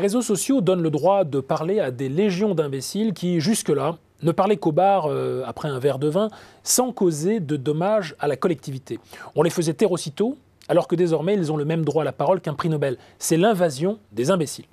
réseaux sociaux donnent le droit de parler à des légions d'imbéciles qui, jusque-là, ne parlaient qu'au bar après un verre de vin, sans causer de dommages à la collectivité. On les faisait taire aussitôt, alors que désormais ils ont le même droit à la parole qu'un prix Nobel. C'est l'invasion des imbéciles.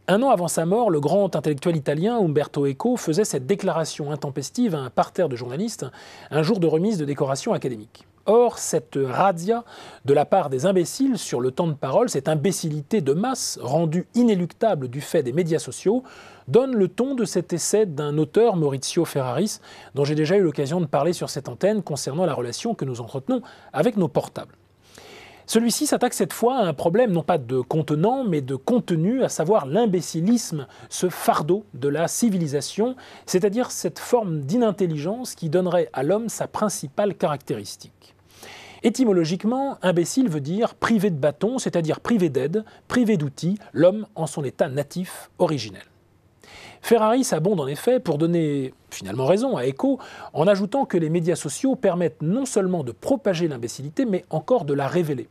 Un an avant sa mort, le grand intellectuel italien Umberto Eco faisait cette déclaration intempestive à un parterre de journalistes, un jour de remise de décoration académique. Or, cette razzia de la part des imbéciles sur le temps de parole, cette imbécilité de masse rendue inéluctable du fait des médias sociaux, donne le ton de cet essai d'un auteur, Maurizio Ferraris, dont j'ai déjà eu l'occasion de parler sur cette antenne concernant la relation que nous entretenons avec nos portables. Celui-ci s'attaque cette fois à un problème non pas de contenant, mais de contenu, à savoir l'imbécilisme, ce fardeau de la civilisation, c'est-à-dire cette forme d'inintelligence qui donnerait à l'homme sa principale caractéristique. Étymologiquement, imbécile veut dire privé de bâton, c'est-à-dire privé d'aide, privé d'outils, l'homme en son état natif, originel. Ferraris abonde en effet pour donner finalement raison à Eco en ajoutant que les médias sociaux permettent non seulement de propager l'imbécilité, mais encore de la révéler.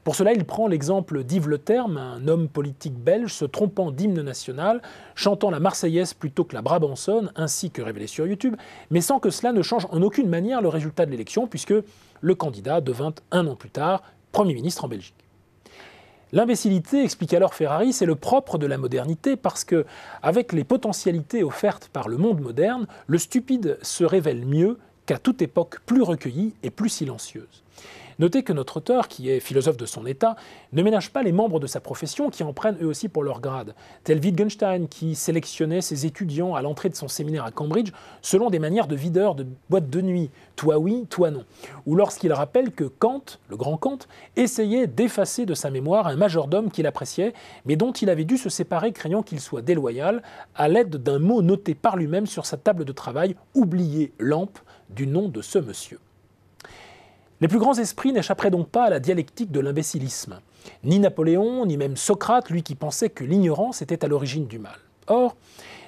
Pour cela, il prend l'exemple d'Yves Le Terme, un homme politique belge se trompant d'hymne national, chantant la Marseillaise plutôt que la Brabançonne, ainsi que révélé sur YouTube, mais sans que cela ne change en aucune manière le résultat de l'élection, puisque le candidat devint un an plus tard Premier ministre en Belgique. L'imbécilité, explique alors Ferraris, c'est le propre de la modernité parce que, avec les potentialités offertes par le monde moderne, le stupide se révèle mieux qu'à toute époque plus recueillie et plus silencieuse. Notez que notre auteur, qui est philosophe de son état, ne ménage pas les membres de sa profession qui en prennent eux aussi pour leur grade, tel Wittgenstein qui sélectionnait ses étudiants à l'entrée de son séminaire à Cambridge selon des manières de videur de boîte de nuit, toi oui, toi non, ou lorsqu'il rappelle que Kant, le grand Kant, essayait d'effacer de sa mémoire un majordome qu'il appréciait, mais dont il avait dû se séparer craignant qu'il soit déloyal, à l'aide d'un mot noté par lui-même sur sa table de travail, oublié lampe, du nom de ce monsieur. Les plus grands esprits n'échapperaient donc pas à la dialectique de l'imbécilisme. Ni Napoléon, ni même Socrate, lui qui pensait que l'ignorance était à l'origine du mal. Or,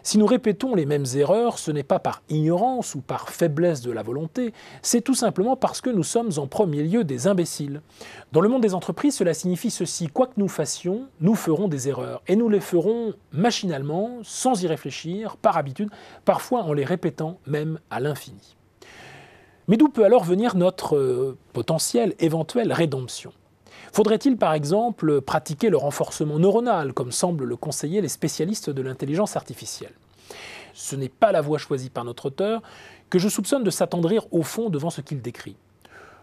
si nous répétons les mêmes erreurs, ce n'est pas par ignorance ou par faiblesse de la volonté, c'est tout simplement parce que nous sommes en premier lieu des imbéciles. Dans le monde des entreprises, cela signifie ceci: quoi que nous fassions, nous ferons des erreurs. Et nous les ferons machinalement, sans y réfléchir, par habitude, parfois en les répétant même à l'infini. Mais d'où peut alors venir notre potentielle, éventuelle rédemption ? Faudrait-il par exemple pratiquer le renforcement neuronal, comme semblent le conseiller les spécialistes de l'intelligence artificielle ? Ce n'est pas la voie choisie par notre auteur, que je soupçonne de s'attendrir au fond devant ce qu'il décrit.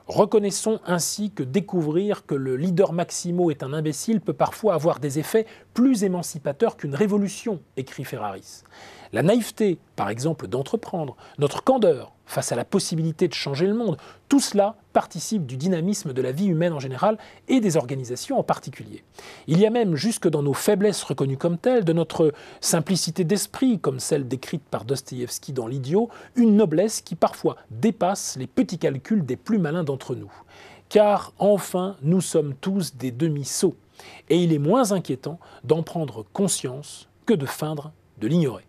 Reconnaissons ainsi que découvrir que le leader Maximo est un imbécile peut parfois avoir des effets plus émancipateurs qu'une révolution, écrit Ferraris. La naïveté, par exemple, d'entreprendre, notre candeur face à la possibilité de changer le monde, tout cela participe du dynamisme de la vie humaine en général et des organisations en particulier. Il y a même, jusque dans nos faiblesses reconnues comme telles, de notre simplicité d'esprit, comme celle décrite par Dostoïevski dans L'Idiot, une noblesse qui parfois dépasse les petits calculs des plus malins d'entre nous. Car enfin, nous sommes tous des demi-sots, et il est moins inquiétant d'en prendre conscience que de feindre de l'ignorer.